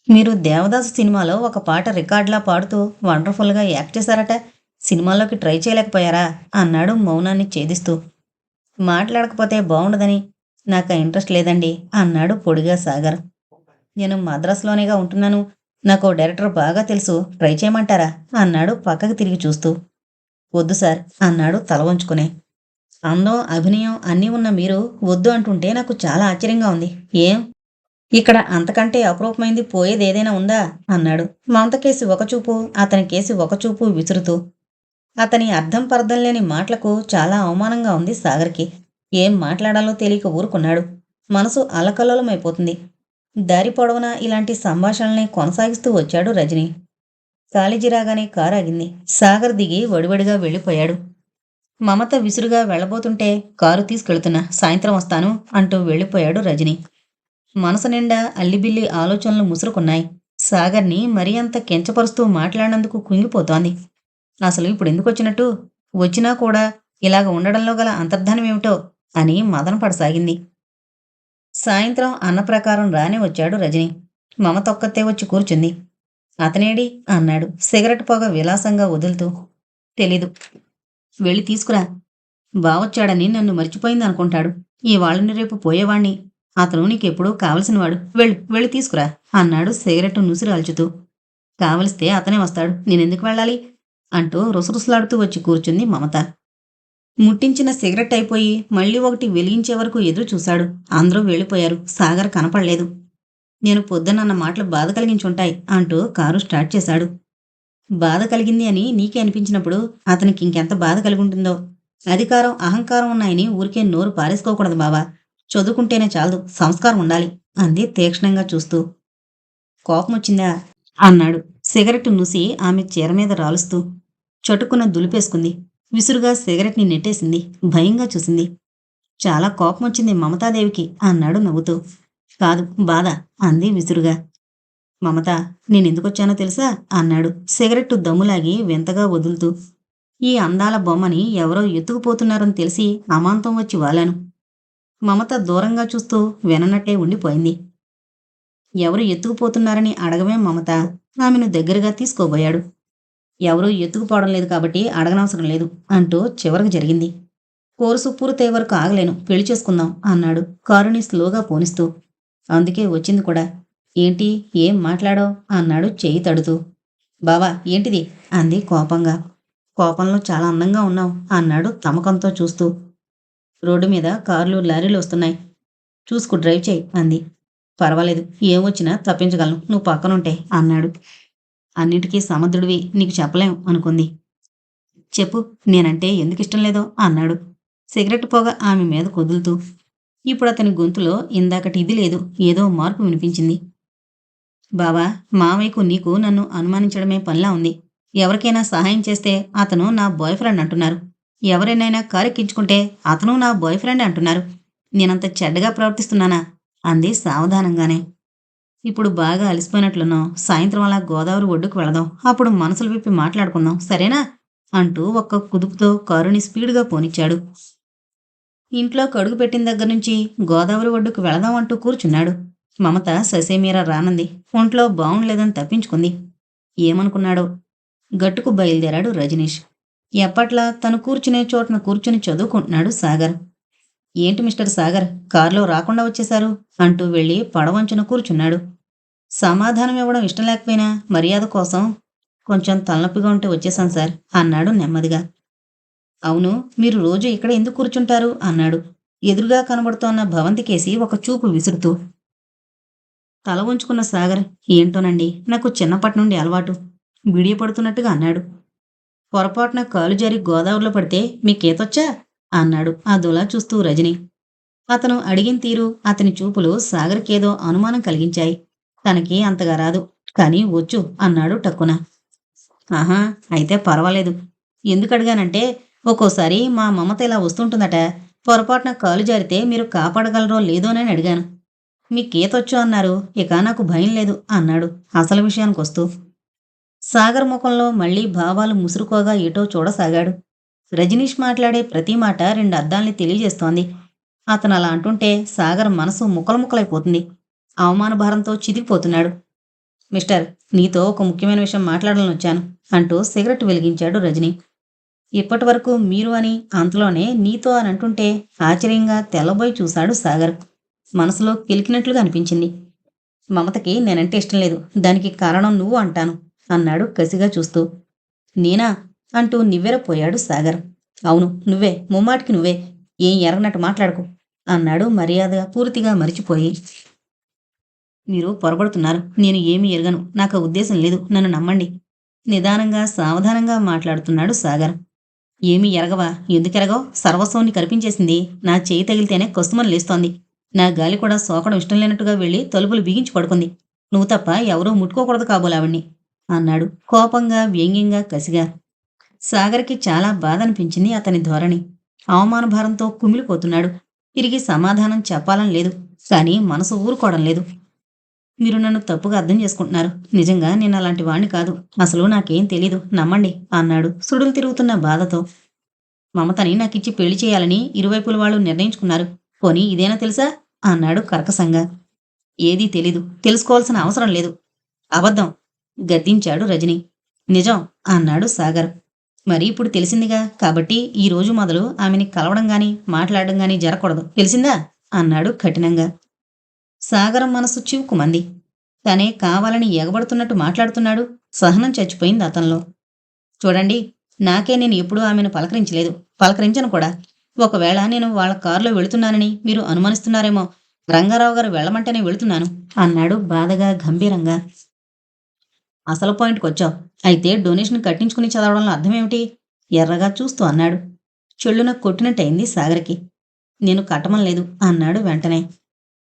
మీరు దేవదాసు సినిమాలో ఒక పాట రికార్డులా పాడుతూ వండర్ఫుల్గా యాక్ట్ చేశారట, సినిమాలోకి ట్రై చేయలేకపోయారా అన్నాడు మౌనాన్ని ఛేదిస్తూ. మాట్లాడకపోతే బాగుండదని నాకు ఇంట్రెస్ట్ లేదండి అన్నాడు పొడిగా సాగర్. నేను మద్రాసులోనేగా ఉంటున్నాను, నాకు డైరెక్టర్ బాగా తెలుసు, ట్రై చేయమంటారా అన్నాడు పక్కకి తిరిగి చూస్తూ. వద్దు సార్ అన్నాడు తల వంచుకునే. అందం అభినయం అన్నీ ఉన్న మీరు వద్దు అంటుంటే నాకు చాలా ఆశ్చర్యంగా ఉంది. ఏం ఇక్కడ అంతకంటే అపరూపమైంది పోయేది ఏదైనా ఉందా అన్నాడు మమతకేసి ఒకచూపు అతని కేసి ఒకచూపు విసురుతూ. అతని అర్థం పర్థం లేని మాటలకు చాలా అవమానంగా ఉంది సాగర్కి. ఏం మాట్లాడాలో తెలియక ఊరుకున్నాడు. మనసు అల్లకల్లోలమైపోతుంది. దారి పొడవునా ఇలాంటి సంభాషణల్ని కొనసాగిస్తూ వచ్చాడు రజని. కాలేజీ రాగానే కారు ఆగింది. సాగర్ దిగి వడివడిగా వెళ్ళిపోయాడు. మమత విసురుగా వెళ్ళబోతుంటే కారు తీసుకెళ్తున్నా, సాయంత్రం వస్తాను అంటూ వెళ్ళిపోయాడు రజని. మనసు నిండా అల్లిబిల్లి ఆలోచనలు ముసురుకున్నాయి. సాగర్ని మరీ అంత కించపరుస్తూ మాట్లాడినందుకు కుంగిపోతోంది. అసలు ఇప్పుడు ఎందుకు వచ్చినట్టు, వచ్చినా కూడా ఇలాగ ఉండడంలో గల అంతర్ధానమేమిటో అని మదనపడసాగింది. సాయంత్రం అన్నప్రకారం రానే వచ్చాడు రజని. మమతొక్కతే వచ్చి కూర్చుంది. అతనేడి అన్నాడు సిగరెట్ పొగ విలాసంగా వదులుతూ. తెలీదు, వెళ్ళి తీసుకురా. బావొచ్చాడని నన్ను మర్చిపోయింది అనుకుంటాడు. ఇవాళ్ళని రేపు పోయేవాణ్ణి. అతను నీకెప్పుడూ కావలసినవాడు. వెళ్ళి తీసుకురా అన్నాడు సిగరెట్ నుసిరాల్చుతూ. కావలిస్తే అతనే వస్తాడు, నేనెందుకు వెళ్ళాలి అంటూ రుసరుసలాడుతూ వచ్చి కూర్చుంది మమత. ముట్టించిన సిగరెట్ అయిపోయి మళ్ళీ ఒకటి వెలిగించే వరకు ఎదురు చూశాడు. అందరూ వెళ్ళిపోయారు. సాగర్ కనపడలేదు. నేను పొద్దునన్న మాటలు బాధ కలిగించుంటాయి అంటూ కారు స్టార్ట్ చేశాడు. బాధ కలిగింది అని నీకే అనిపించినప్పుడు అతనికి ఇంకెంత బాధ కలిగుంటుందో. అధికారం అహంకారం ఉన్నాయని ఊరికే నోరు పారేసుకోకూడదు బావా. చదువుకుంటేనే చాలదు, సంస్కారం ఉండాలి అంది తీక్షణంగా చూస్తూ. కోపమొచ్చిందా అన్నాడు సిగరెట్ నుసి ఆమె చీర మీద రాలుస్తూ. చటుక్కున దులిపేసుకుంది. విసురుగా సిగరెట్ని నెట్టేసింది. భయంగా చూసింది. చాలా కోపమొచ్చింది మమతాదేవికి అన్నాడు నవ్వుతూ. కాదు, బాధ అంది విసురుగా. మమత, నేనెందుకొచ్చానో తెలుసా అన్నాడు సిగరెట్టు దమ్ములాగి వింతగా వదులుతూ. ఈ అందాల బొమ్మని ఎవరో ఎత్తుకుపోతున్నారని తెలిసి అమాంతం వచ్చి వాలాను. మమత దూరంగా చూస్తూ విననట్టే ఉండిపోయింది. ఎవరు ఎత్తుకుపోతున్నారని అడగవేం మమత, ఆమెను దగ్గరగా తీసుకోబోయాడు. ఎవరూ ఎత్తుకుపోవడం లేదు కాబట్టి అడగనవసరం లేదు అంటూ చివరకు జరిగింది. కోర్సు పూర్తయ్యే వరకు ఆగలేను, పెళ్లి చేసుకుందాం అన్నాడు కారుని స్లోగా పోనిస్తూ. అందుకే వచ్చింది కూడా. ఏంటి, ఏం మాట్లాడావ్ అన్నాడు చెయ్యి తడుతూ. బావా, ఏంటిది అంది కోపంగా. కోపంలో చాలా అందంగా ఉన్నావు అన్నాడు తమకంతో చూస్తూ. రోడ్డు మీద కార్లు లారీలు వస్తున్నాయి, చూసుకు డ్రైవ్ చేయి అంది. పర్వాలేదు, ఏమొచ్చినా తప్పించగలను నువ్వు పక్కనుంటే అన్నాడు. అన్నిటికీ సమర్థుడివి, నీకు చెప్పలేం అనుకుంది. చెప్పు, నేనంటే ఎందుకిష్టం లేదో అన్నాడు సిగరెట్ పొగ ఆమె మీద కొదులుతూ. ఇప్పుడు అతని గొంతులో ఇందాకటి ఇది లేదు, ఏదో మార్పు వినిపించింది. బావా, మావయ్యకు నీకు నన్ను అనుమానించడమే పనిలా ఉంది. ఎవరికైనా సహాయం చేస్తే అతను నా బాయ్ ఫ్రెండ్ అంటున్నారు. ఎవరైనా కారెక్కించుకుంటే అతను నా బాయ్ ఫ్రెండ్ అంటున్నారు. నేనంత చెడ్డగా ప్రవర్తిస్తున్నానా అంది సావధానంగానే. ఇప్పుడు బాగా అలసిపోయినట్లున్నావు, సాయంత్రం అలా గోదావరి ఒడ్డుకు వెళదాం, అప్పుడు మనసులు విప్పి మాట్లాడుకుందాం, సరేనా అంటూ ఒక్క కుదుపుతో కారుని స్పీడుగా పోనిచ్చాడు. ఇంట్లో కడుగు పెట్టిన దగ్గర నుంచి గోదావరి ఒడ్డుకు వెళదాం అంటూ కూర్చున్నాడు. మమత ససేమీరా రానంది. ఒంట్లో బావుండలేదని తప్పించుకుంది. ఏమనుకున్నాడో. గట్టుకు బయలుదేరాడు రజనీష్. ఎప్పట్లా తను కూర్చునే చోటన కూర్చుని చదువుకుంటున్నాడు సాగర్. ఏంటి మిస్టర్ సాగర్, కారులో రాకుండా వచ్చేశారు అంటూ వెళ్ళి పడవంచున కూర్చున్నాడు. సమాధానం ఇవ్వడం ఇష్టం లేకపోయినా మర్యాద కోసం కొంచెం తలనొప్పిగా ఉంటే వచ్చేశాను సార్ అన్నాడు నెమ్మదిగా. అవును, మీరు రోజు ఇక్కడ ఎందుకు కూర్చుంటారు అన్నాడు ఎదురుగా కనబడుతోన్న భవంతికేసి ఒక చూపు విసురుతూ. తల ఉంచుకున్న సాగర్, ఏంటోనండి, నాకు చిన్నప్పటి నుండి అలవాటు బిడియపడుతున్నట్టుగా అన్నాడు. పొరపాటున కాలు జారి గోదావరిలో పడితే మీకేతొచ్చా అన్నాడు అదోలా చూస్తూ రజని. అతను అడిగిన తీరు, అతని చూపులు సాగర్కేదో అనుమానం కలిగించాయి. తనకి అంతగా రాదు, కానీ వచ్చు అన్నాడు టక్కున. ఆహా, అయితే పర్వాలేదు. ఎందుకడిగానంటే ఒక్కోసారి మా మమత ఇలా వస్తుంటుందట. పొరపాటున కాలు జారితే మీరు కాపాడగలరో లేదోనని అడిగాను. మీకేతొచ్చు అన్నారు, ఇక నాకు భయం లేదు అన్నాడు అసలు విషయానికొస్తూ. సాగర్ ముఖంలో మళ్లీ భావాలు ముసురుకోగా ఏటో చూడసాగాడు. రజనీష్ మాట్లాడే ప్రతి మాట రెండు అర్థాల్ని తెలియజేస్తోంది. అతను అలా అంటుంటే సాగర్ మనసు ముక్కలముక్కలైపోతుంది. అవమాన భారంతో చితికిపోతున్నాడు. మిస్టర్, నీతో ఒక ముఖ్యమైన విషయం మాట్లాడాలని వచ్చాను అంటూ సిగరెట్ వెలిగించాడు రజనీ. ఇప్పటి వరకు మీరు అని, అంతలోనే నీతో అని అంటుంటే ఆశ్చర్యంగా తెల్లబోయి చూశాడు సాగర్. మనసులో కిలికినట్లుగా అనిపించింది. మమతకి నేనంటే ఇష్టం లేదు, దానికి కారణం నువ్వు అంటాను అన్నాడు కసిగా చూస్తూ. నేనా అంటూ నివ్వెరపోయాడు సాగర్. అవును, నువ్వే, ముమ్మాటికి నువ్వే. ఏం ఎరగనట్టు మాట్లాడకు అన్నాడు మర్యాద పూర్తిగా మరిచిపోయి. మీరు పొరపడుతున్నారు, నేను ఏమీ ఎరగను, నాకు ఉద్దేశం లేదు, నన్ను నమ్మండి నిదానంగా సావధానంగా మాట్లాడుతున్నాడు సాగర్. ఏమీ ఎరగవా, ఎందుకెరగవు, సర్వస్వాన్ని కనిపించేసింది. నా చేయి తగిలితేనే కస్తుమని లేస్తోంది. నా గాలి కూడా సోకడం ఇష్టం లేనట్టుగా వెళ్ళి తలుపులు బిగించి పడుకుంది. నువ్వు తప్ప ఎవరూ ముట్టుకోకూడదు కాబోలావణ్ణి అన్నాడు కోపంగా, వ్యంగ్యంగా, కసిగా. సాగర్కి చాలా బాధ అనిపించింది అతని ధోరణి. అవమాన భారంతో కుమిలిపోతున్నాడు. తిరిగి సమాధానం చెప్పాలని లేదు, కానీ మనసు ఊరుకోవడం లేదు. మీరు నన్ను తప్పుగా అర్థం చేసుకుంటున్నారు. నిజంగా నేను అలాంటి వాణ్ణి కాదు. అసలు నాకేం తెలీదు, నమ్మండి అన్నాడు సుడులు తిరుగుతున్న బాధతో. మమతని నాకిచ్చి పెళ్లి చేయాలని ఇరువైపుల వాళ్ళు నిర్ణయించుకున్నారు. పోనీ ఇదేనా తెలుసా అన్నాడు కర్కశంగా. ఏదీ తెలీదు, తెలుసుకోవాల్సిన అవసరం లేదు. అబద్ధం గద్దించాడు రజని. నిజం అన్నాడు సాగర్. మరి ఇప్పుడు తెలిసిందిగా, కాబట్టి ఈ రోజు మొదలు ఆమెని కలవడం గాని మాట్లాడడం గాని జరగకూడదు, తెలిసిందా అన్నాడు కఠినంగా. సాగరం మనసు చివుకుమంది. తనే కావాలని ఎగబడుతున్నట్టు మాట్లాడుతున్నాడు. సహనం చచ్చిపోయింది అతనిలో. చూడండి, నాకే నేను ఎప్పుడూ ఆమెను పలకరించలేదు, పలకరించను కూడా. ఒకవేళ నేను వాళ్ళ కారులో వెళుతున్నానని మీరు అనుమానిస్తున్నారేమో. రంగారావు గారు వెళ్ళమంటేనే వెళుతున్నాను అన్నాడు బాధగా, గంభీరంగా. అసలు పాయింట్కొచ్చావు. అయితే డొనేషన్ కట్టించుకుని చదవడంలో అర్థమేమిటి ఎర్రగా చూస్తూ అన్నాడు. చెళ్ళున కొట్టినట్టయింది సాగర్కి. నేను కట్టమనలేదు అన్నాడు వెంటనే.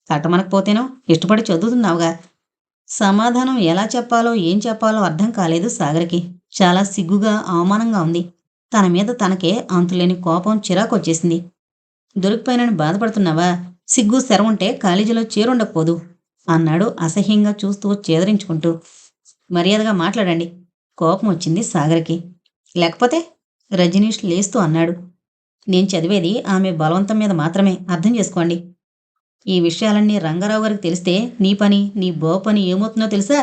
కట్టమనకపోతేనో ఇష్టపడి చదువుతున్నావుగా. సమాధానం ఎలా చెప్పాలో ఏం చెప్పాలో అర్థం కాలేదు సాగర్కి. చాలా సిగ్గుగా, అవమానంగా ఉంది. తన మీద తనకే అంతులేని కోపం, చిరాకొచ్చేసింది. దొరికిపోయానని బాధపడుతున్నావా? సిగ్గు, శరముంటే కాలేజీలో చేరుండకపోదు అన్నాడు అసహ్యంగా చూస్తూ చేదరించుకుంటూ. మర్యాదగా మాట్లాడండి. కోపం వచ్చింది సాగర్కి. లేకపోతే? రజనీష్ లేస్తూ అన్నాడు. నేను చదివేది ఆమె బలవంతం మీద మాత్రమే, అర్థం చేసుకోండి. ఈ విషయాలన్నీ రంగారావు గారికి తెలిస్తే నీ పని, నీ బో పని ఏమవుతుందో తెలుసా?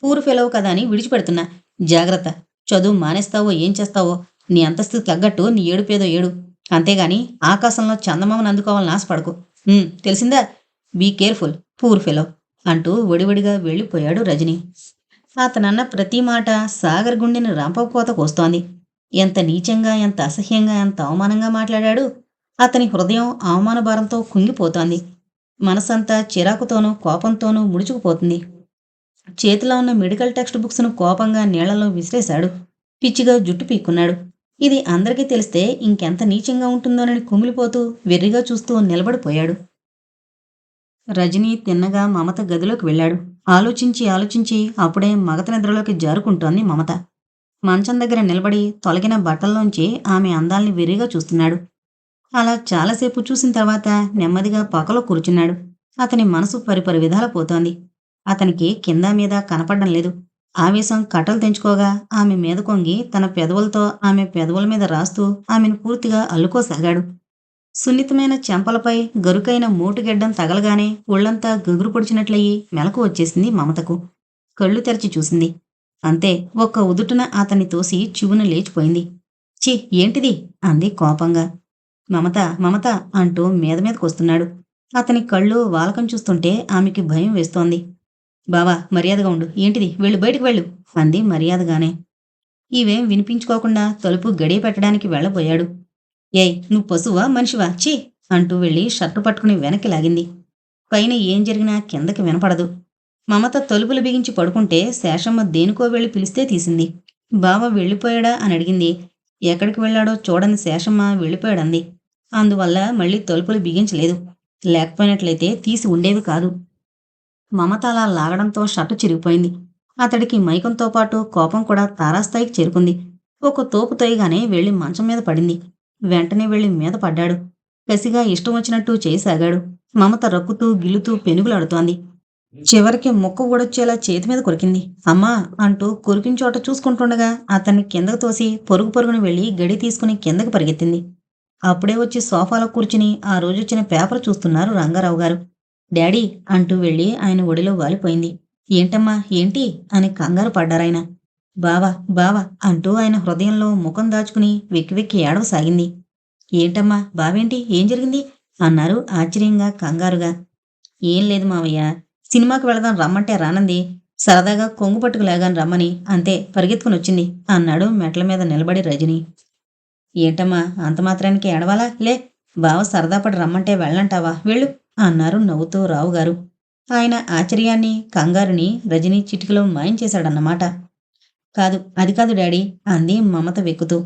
పూర్ ఫెలవు కదా అని విడిచిపెడుతున్నా. జాగ్రత్త. చదువు మానేస్తావో ఏం చేస్తావో, నీ అంతస్తుకు తగ్గట్టు నీ ఏడుపేదో ఏడు. అంతేగాని ఆకాశంలో చందమామను అందుకోవాలని ఆశపడకు. తెలిసిందా? బీ కేర్ఫుల్, పూర్ ఫెలో అంటూ ఒడివడిగా వెళ్ళిపోయాడు రజని. అతనన్న ప్రతి మాట సాగర్ గుండెని రంపపోత కోస్తోంది. ఎంత నీచంగా, ఎంత అసహ్యంగా, ఎంత అవమానంగా మాట్లాడాడు. అతని హృదయం అవమాన భారంతో కుంగిపోతోంది. మనసంతా చిరాకుతోనూ, కోపంతోనూ ముడుచుకుపోతుంది. చేతిలో ఉన్న మెడికల్ టెక్స్ట్ బుక్స్ను కోపంగా నీళ్లలో విసిరేశాడు. పిచ్చిగా జుట్టు పీక్కున్నాడు. ఇది అందరికీ తెలిస్తే ఇంకెంత నీచంగా ఉంటుందోనని కుమిలిపోతూ, వెర్రిగా చూస్తూ నిలబడిపోయాడు. రజనీ తిన్నగా మమత గదిలోకి వెళ్ళాడు. ఆలోచించి ఆలోచించి అప్పుడే మగత నిద్రలోకి జారుకుంటోంది మమత. మంచం దగ్గర నిలబడి తొలగిన బట్టల్లోంచి ఆమె అందాల్ని వెర్రిగా చూస్తున్నాడు. అలా చాలాసేపు చూసిన తర్వాత నెమ్మదిగా పక్కలో కూర్చున్నాడు. అతని మనసు పరిపరి విధాల పోతోంది. అతనికి కింద మీద కనపడడం లేదు. ఆవేశం కట్టలు తెంచుకోగా ఆమె మీద కొంగి తన పెదవులతో ఆమె పెదవుల మీద రాస్తూ ఆమెను పూర్తిగా అల్లుకోసాగాడు. సున్నితమైన చెంపలపై గరుకైన మోటుగెడ్డం తగలగానే ఒళ్లంతా గగురు పొడిచినట్లయి మెలకు వచ్చేసింది మమతకు. కళ్ళు తెరచి చూసింది. అంతే, ఒక్క ఉదుటున అతన్ని తోసి చివున లేచిపోయింది. ఛీ, ఏంటిది? అంది కోపంగా. మమత, మమత అంటూ మీద మీదకొస్తున్నాడు. అతని కళ్ళు వాలకం చూస్తుంటే ఆమెకి భయం వేస్తోంది. బావా, మర్యాదగా ఉండు. ఏంటిది? వెళ్ళు, బయటికి వెళ్ళు అంది మర్యాదగానే. ఇవేం వినిపించుకోకుండా తలుపు గడియ పెట్టడానికి వెళ్ళబోయాడు. ఏయ్, నువ్వు పశువా మనిషివా? ఛీ అంటూ వెళ్ళి షర్టు పట్టుకుని వెనక్కి లాగింది. పైన ఏం జరిగినా కిందకి వినపడదు. మమత తలుపులు బిగించి పడుకుంటే శేషమ్మ దేనికో వెళ్ళి పిలిస్తే తీసింది. బావ వెళ్ళిపోయాడా అని అడిగింది. ఎక్కడికి వెళ్ళాడో చూడని శేషమ్మ వెళ్ళిపోయాడంది. అందువల్ల మళ్ళీ తలుపులు బిగించలేదు. లేకపోయినట్లయితే తీసి ఉండేవి కాదు. మమత అలా లాగడంతో షర్టు చిరిగిపోయింది. అతడికి మైకంతో పాటు కోపం కూడా తారాస్థాయికి చేరుకుంది. ఒక తోపు తొయ్యగానే వెళ్లి మంచం మీద పడింది. వెంటనే వెళ్లి మీద పడ్డాడు. కసిగా ఇష్టం వచ్చినట్టు చేయసాగాడు. మమత రక్కుతూ గిల్లుతూ పెనుగులాడుతోంది. చివరికి ముక్క ఊడొచ్చేలా చేతి మీద కొరికింది. అమ్మా అంటూ కొరికిన చోట చూసుకుంటుండగా అతన్ని కిందకు తోసి పొరుగు పొరుగున వెళ్లి గడి తీసుకుని కిందకి పరిగెత్తింది. అప్పుడే వచ్చి సోఫాలో కూర్చుని ఆ రోజొచ్చిన పేపర్ చూస్తున్నారు రంగారావు గారు. డాడీ అంటూ వెళ్లి ఆయన ఒడిలో వాలిపోయింది. ఏంటమ్మా, ఏంటి అని కంగారు పడ్డారాయన. బావా, బావా అంటూ ఆయన హృదయంలో ముఖం దాచుకుని వెక్కి వెక్కి ఏడవసాగింది. ఏంటమ్మా, బావేంటి, ఏం జరిగింది అన్నారు ఆశ్చర్యంగా, కంగారుగా. ఏం లేదు మావయ్య, సినిమాకి వెళదాం రమ్మంటే రానంది. సరదాగా కొంగు పట్టుకు లేగాని రమ్మని, అంతే పరిగెత్తుకుని వచ్చింది అన్నాడు మెట్ల మీద నిలబడి రజని. ఏంటమ్మా, అంత మాత్రానికి ఏడవాలా? లే, బావ సరదాపడి రమ్మంటే వెళ్ళంటావా? వెళ్ళు అన్నారు నవ్వుతూ రావుగారు. ఆయన ఆశ్చర్యాన్ని, కంగారుని రజనీ చిటికలో మాయం చేశాడన్నమాట. కాదు, అది కాదు డాడీ అంది మమత వెక్కుతూ.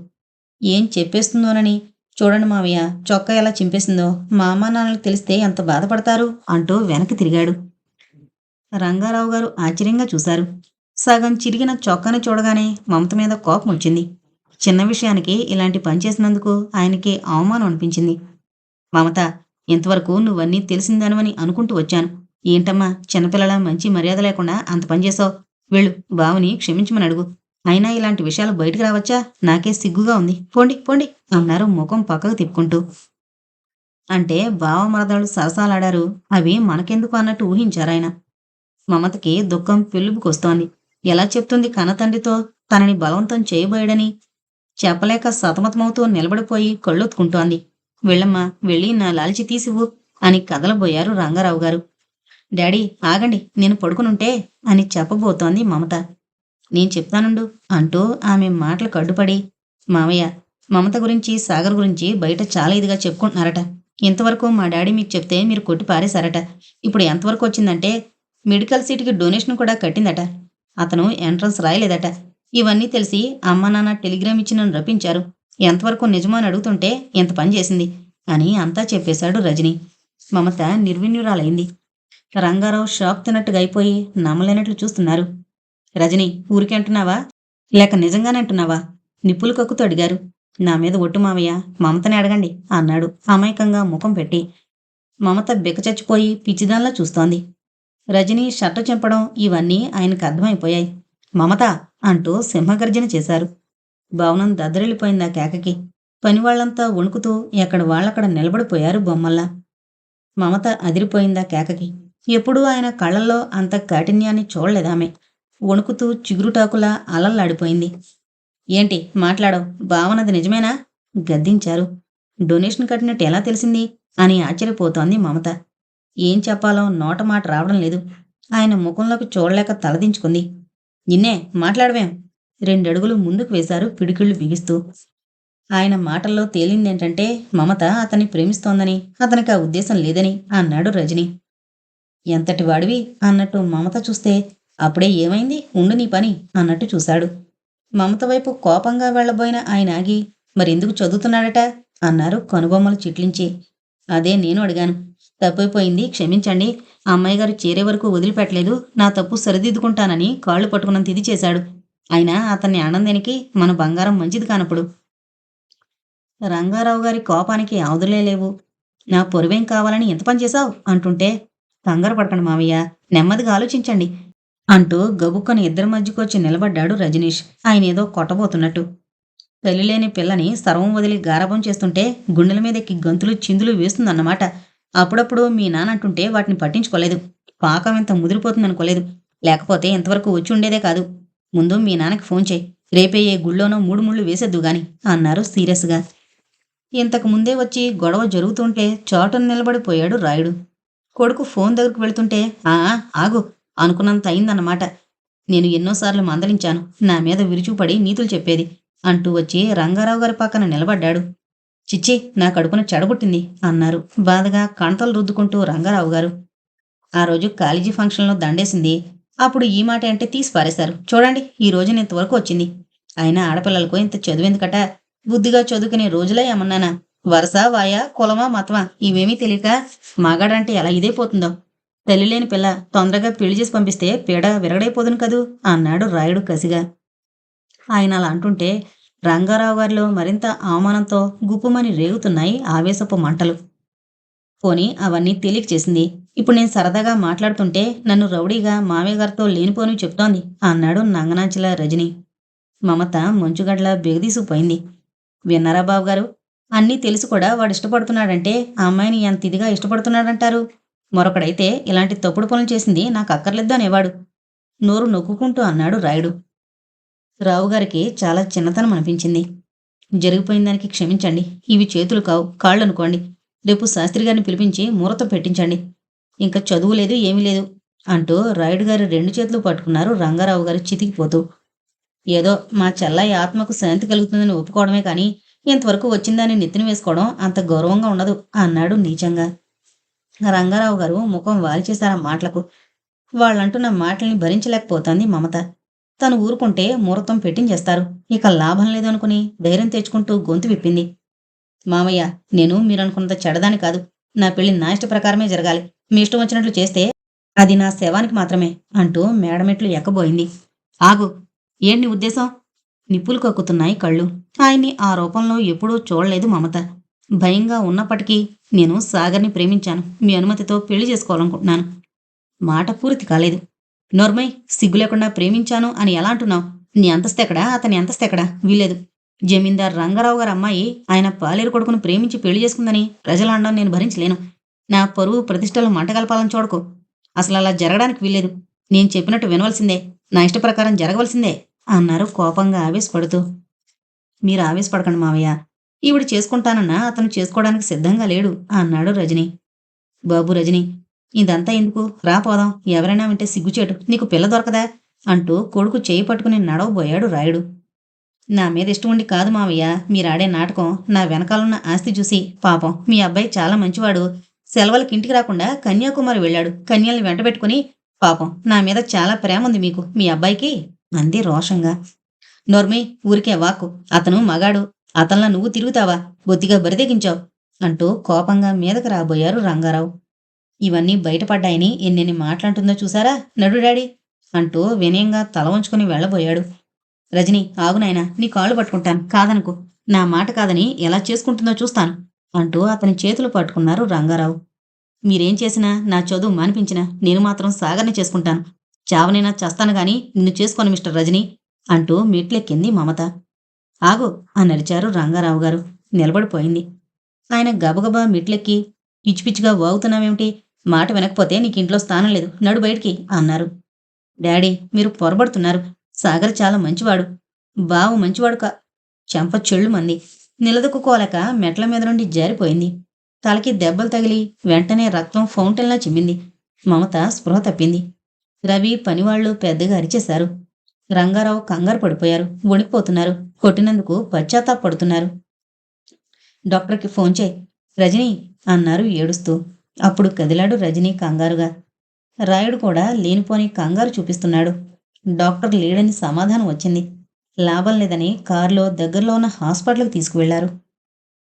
ఏం చెప్పేస్తుందోనని. చూడండి మావయ్య, చొక్కా ఎలా చింపేసిందో. మా అమ్మా నాన్నలకు తెలిస్తే ఎంత బాధపడతారు అంటూ వెనక్కి తిరిగాడు. రంగారావు గారు ఆశ్చర్యంగా చూశారు. సగం చిరిగిన చొక్కాని చూడగానే మమత మీద కోపం వచ్చింది. చిన్న విషయానికి ఇలాంటి పని చేసినందుకు ఆయనకి అవమానం అనిపించింది. మమత, ఇంతవరకు నువ్వన్నీ తెలిసిందానివని అనుకుంటూ వచ్చాను. ఏంటమ్మా, చిన్నపిల్లల మంచి మర్యాద లేకుండా అంత పని చేసావు. వెళ్ళు, బావని క్షమించమని అడుగు. అయినా ఇలాంటి విషయాలు బయటకు రావచ్చా? నాకే సిగ్గుగా ఉంది. పోండి, పోండి అన్నారు ముఖం పక్కకు తిప్పుకుంటూ. అంటే బావ మరదళ్ళు సరసాలాడారు, అవి మనకెందుకు అన్నట్టు ఊహించారాయన. మమతకి దుఃఖం పెళ్ళుబుకొస్తోంది. ఎలా చెప్తుంది కన్నతండ్రితో తనని బలవంతం చేయబోయాడని? చెప్పలేక సతమతమవుతూ నిలబడిపోయి కళ్ళొత్తుకుంటోంది. వెళ్ళమ్మా, వెళ్ళి నా లాల్చి తీసివ్వు అని కదలబోయారు రంగారావు గారు. డాడీ ఆగండి, నేను పడుకునుంటే అని చెప్పబోతోంది మమత. నేను చెప్తానుండు అంటూ ఆమె మాటలు కడ్డుపడి, మావయ్య, మమత గురించి, సాగర్ గురించి బయట చాలా ఇదిగా చెప్పుకుంటున్నారట. ఇంతవరకు మా డాడీ మీకు చెప్తే మీరు కొట్టి పారేశారట. ఇప్పుడు ఎంతవరకు వచ్చిందంటే మెడికల్ సీటుకి డొనేషన్ కూడా కట్టిందట. అతను ఎంట్రన్స్ రాయలేదట. ఇవన్నీ తెలిసి అమ్మ నాన్న టెలిగ్రామ్ ఇచ్చి నన్ను రప్పించారు. ఎంతవరకు నిజమో అని అడుగుతుంటే ఇంత పని చేసింది అని అంతా చెప్పేశాడు రజని. మమత నిర్విణ్యురాలైంది. రంగారావు షాక్ తిన్నట్టుగా అయిపోయి నమ్మలేనట్లు చూస్తున్నారు. రజని, ఊరికే అంటున్నావా? లేక నిజంగానే అంటున్నావా? నిప్పులు కక్కుతూ అడిగారు. నా మీద ఒట్టు మావయ్య, మమతని అడగండి అన్నాడు అమాయకంగా ముఖం పెట్టి. మమత బిక్కచచ్చిపోయి పిచ్చిదానిలా చూస్తోంది. రజని షర్టు చింపడం ఇవన్నీ ఆయనకు అర్థమైపోయాయి. మమత అంటూ సింహగర్జన చేశారు. భవనం దద్దరిల్లిపోయిందా కేకకి. పనివాళ్లంతా వణుకుతూ ఎక్కడ వాళ్ళక్కడ నిలబడిపోయారు బొమ్మల్లా. మమత అదిరిపోయిందా కేకకి. ఎప్పుడూ ఆయన కళ్ళల్లో అంత కాఠిన్యాన్ని చూడలేదామె. వణుకుతూ చిగురుటాకులా అలల్లాడిపోయింది. ఏంటి మాట్లాడవు? బావనది నిజమేనా? గద్దించారు. డొనేషన్ కట్టినట్టు ఎలా తెలిసింది అని ఆశ్చర్యపోతోంది మమత. ఏం చెప్పాలో నోట మాట రావడం లేదు. ఆయన ముఖంలోకి చూడలేక తలదించుకుంది. నిన్నే మాట్లాడవేం? రెండడుగులు ముందుకు వేశారు పిడికిళ్ళు బిగిస్తూ. ఆయన మాటల్లో తేలిందేంటంటే మమత అతన్ని ప్రేమిస్తోందని, అతనికి ఆ ఉద్దేశం లేదని అన్నాడు రజని. ఎంతటి వాడివి అన్నట్టు మమత చూస్తే అప్పుడే ఏమైంది, ఉండు నీ పని అన్నట్టు చూశాడు. మమత వైపు కోపంగా వెళ్లబోయిన ఆయన ఆగి, మరెందుకు చదువుతున్నాడట అన్నారు కనుబొమ్మలు చిట్లించి. అదే నేను అడిగాను. తప్పైపోయింది, క్షమించండి. ఆ అమ్మాయి గారు చేరే వరకు వదిలిపెట్టలేదు. నా తప్పు సరిదిద్దుకుంటానని కాళ్ళు పట్టుకున్నంత ఇది చేశాడు. అయినా అతన్ని ఆనందానికి మన బంగారం మంచిది కానప్పుడు. రంగారావు గారి కోపానికి అవధులే లేవు. నా పొరువేం కావాలని ఎంత పని చేశావు అంటుంటే, కంగారు పడకండి మావయ్య, నెమ్మదిగా ఆలోచించండి అంటూ గబుక్కని ఇద్దరి మధ్యకొచ్చి నిలబడ్డాడు రజనీష్. ఆయనేదో కొట్టబోతున్నట్టు. తల్లిలేని పిల్లని సర్వం వదిలి గారాబం చేస్తుంటే గుండెల మీదెక్కి గంతులు చిందులు వేస్తుందన్నమాట. అప్పుడప్పుడు మీ నాన్న అంటుంటే వాటిని పట్టించుకోలేదు. పాకం ఇంత ముదిరిపోతుందనుకోలేదు. లేకపోతే ఇంతవరకు వచ్చి ఉండేదే కాదు. ముందు మీ నాన్నకి ఫోన్ చేయి. రేపే ఏ గుళ్ళోనో 3 ముళ్ళు వేసేద్దు గాని అన్నారు సీరియస్గా. ఇంతకు ముందే వచ్చి గొడవ జరుగుతుంటే చాటున నిలబడిపోయాడు రాయుడు. కొడుకు ఫోన్ దగ్గరకు వెళుతుంటే ఆ ఆగు అనుకున్నంత అయిందన్నమాట. నేను ఎన్నోసార్లు మందలించాను, నా మీద విరుచుపడి నీతులు చెప్పేది అంటూ వచ్చి రంగారావు గారి పక్కన నిలబడ్డాడు. చిచ్చి, నా కడుపున చెడగొట్టింది అన్నారు బాధగా కణతలు రుద్దుకుంటూ రంగారావు గారు. ఆ రోజు కాలేజీ ఫంక్షన్లో దండేసింది. అప్పుడు ఈ మాట అంటే తీసి పారేశారు. చూడండి, ఈ రోజున ఇంతవరకు వచ్చింది. అయినా ఆడపిల్లలకు ఇంత చదువెందుకట? బుద్ధిగా చదువుకునే రోజులే ఏమన్నానా? వరస వాయ కులమా మతమా ఇవేమీ తెలియక మగాడంటే ఎలా ఇదైపోతుందో. తల్లి లేని పిల్ల తొందరగా పెళ్లి చేసి పంపిస్తే పీడ విరగడైపోదును కదూ అన్నాడు రాయుడు కసిగా. ఆయన అలా అంటుంటే రంగారావు గారిలో మరింత అవమానంతో గుప్పుమని రేగుతున్నాయి ఆవేశపు మంటలు. పోనీ అవన్నీ తేలిక చేసింది. ఇప్పుడు నేను సరదాగా మాట్లాడుతుంటే నన్ను రౌడీగా మామయ్య గారితో లేనిపోని చెప్తోంది అన్నాడు నంగనాచిలా రజని. మమత మంచుగడ్లా బిగదీసిపోయింది. విన్నారా బావగారు? అన్నీ తెలిసి కూడా వాడు ఇష్టపడుతున్నాడంటే ఆ అమ్మాయిని ఎంత ఇదిగా ఇష్టపడుతున్నాడంటారు? మరొకడైతే ఇలాంటి తప్పుడు పనులు చేసింది నాకు అక్కర్లేదు అనేవాడు. నోరు నొక్కుకుంటూ అన్నాడు రాయుడు. రావుగారికి చాలా చిన్నతనం అనిపించింది. జరిగిపోయిన దానికి క్షమించండి. ఇవి చేతులు కావు, కాళ్ళు అనుకోండి. రేపు శాస్త్రి గారిని పిలిపించి ముహూర్తం పెట్టించండి. ఇంకా చదువు లేదు, ఏమీ లేదు అంటూ రాయుడు గారి 2 చేతులు పట్టుకున్నారు రంగారావు గారు చితికిపోతూ. ఏదో మా చెల్లాయి ఆత్మకు శాంతి కలుగుతుందని ఒప్పుకోవడమే కానీ ఇంతవరకు వచ్చిందాన్ని నెత్తిన వేసుకోవడం అంత గౌరవంగా ఉండదు అన్నాడు నీచంగా. రంగారావు గారు ముఖం వాల్చేశారు ఆ మాటలకు. వాళ్ళంటున్న మాటల్ని భరించలేకపోతోంది మమత. తను ఊరుకుంటే ముహూర్తం పెట్టించేస్తారు. ఇక లాభం లేదనుకుని ధైర్యం తెచ్చుకుంటూ గొంతు విప్పింది. మామయ్య, నేను మీరనుకున్నంత చెడదాని కాదు. నా పెళ్లి నా ఇష్ట ప్రకారమే జరగాలి. మీ ఇష్టం వచ్చినట్లు చేస్తే అది నా శవానికి మాత్రమే అంటూ మేడమెట్లు ఎక్కబోయింది. ఆగు, ఏంటి ఉద్దేశం? నిప్పులు కక్కుతున్నాయి కళ్ళు. ఆయన్ని ఆ రూపంలో ఎప్పుడూ చూడలేదు మమత. భయంగా ఉన్నప్పటికీ నేను సాగర్ని ప్రేమించాను. మీ అనుమతితో పెళ్లి చేసుకోవాలనుకుంటున్నాను. మాట పూర్తి కాలేదు. నోర్మై, సిగ్గు లేకుండా ప్రేమించాను అని ఎలా అంటున్నావు? నీ అంతస్తెక్కడా, అతని అంతస్తెక్కడా? వీలేదు. జమీందార్ రంగారావు గారి అమ్మాయి ఆయన పాలేరు కొడుకును ప్రేమించి పెళ్లి చేసుకుందని ప్రజలు అనడం నేను భరించలేను. నా పరువు ప్రతిష్టలు మంటగలపాలని చూడకు. అసలు అలా జరగడానికి వీల్లేదు. నేను చెప్పినట్టు వినవలసిందే. నా ఇష్ట ప్రకారం జరగవలసిందే అన్నారు కోపంగా ఆవేశపడుతూ. మీరు ఆవేశపడకండి మావయ్య. ఈవిడ చేసుకుంటానన్నా అతను చేసుకోవడానికి సిద్ధంగా లేడు అన్నాడు రజని. బాబు రజని, ఇదంతా ఎందుకు? రా పోదాం. ఎవరైనా వింటే సిగ్గుచేటు. నీకు పిల్ల దొరకదా అంటూ కొడుకు చేయి పట్టుకుని నడవబోయాడు రాయుడు. నా మీద ఇష్టం ఉండి కాదు మావయ్య మీరాడే నాటకం. నా వెనకాలన్న ఆస్తి చూసి. పాపం మీ అబ్బాయి చాలా మంచివాడు. సెలవులకి ఇంటికి రాకుండా కన్యాకుమారి వెళ్ళాడు. కన్యల్ని వెంటబెట్టుకుని. పాపం నా మీద చాలా ప్రేమ ఉంది మీకు, మీ అబ్బాయికి అంది రోషంగా. నోర్మి, ఊరికే వాక్కు. అతను మగాడు. అతనిలా నువ్వు తిరుగుతావా? బొత్తిగా బరిదెగించావు అంటూ కోపంగా మీదకు రాబోయారు రంగారావు. ఇవన్నీ బయటపడ్డాయని ఎన్నెన్ని మాట్లాడుతుందో చూసారా? నడు డాడీ అంటూ వినయంగా తల వంచుకుని వెళ్ళబోయాడు. రజని, ఆగు నాయనా, నీ కాళ్ళు పట్టుకుంటాను, కాదనుకో. నా మాట కాదని ఎలా చేసుకుంటుందో చూస్తాను అంటూ అతని చేతులు పట్టుకున్నారు రంగారావు. మీరేం చేసినా, నా చదువు మానిపించినా నేను మాత్రం సాగర్ని చేసుకుంటాను. చావనైనా చస్తాను గాని నిన్ను చేసుకోను మిస్టర్ రజని అంటూ మెట్లెక్కింది మమత. ఆగు అనరిచారు రంగారావు గారు. నిలబడిపోయింది. ఆయన గబగబా మెట్లెక్కి, పిచ్చి పిచ్చిగా వాగుతున్నావేమిటి? మాట వినకపోతే నీకింట్లో స్థానం లేదు, నడు బయటికి అన్నారు. డాడీ, మీరు పొరబడుతున్నారు. సాగర్ చాలా మంచివాడు. బావ మంచివాడు చెంప చెళ్ళుమంది. నిలదొక్కుకోలేక మెట్ల మీద నుండి జారిపోయింది. తలకి దెబ్బలు తగిలి వెంటనే రక్తం ఫౌంటైన్లా చిమ్మింది. మమత స్పృహ తప్పింది. రవి, పనివాళ్లు పెద్దగా అరిచేశారు. రంగారావు కంగారు పడిపోయారు. వణికిపోతున్నారు. కొట్టినందుకు పశ్చాత్తాపడుతున్నారు. డాక్టర్కి ఫోన్ చేయి రజనీ అన్నారు ఏడుస్తూ. అప్పుడు కదిలాడు రజనీ కంగారుగా. రాయుడు కూడా లేనిపోని కంగారు చూపిస్తున్నాడు. డాక్టర్ లేడని సమాధానం వచ్చింది. లాభం లేదని కారులో దగ్గరలో ఉన్న హాస్పిటల్కి తీసుకువెళ్లారు.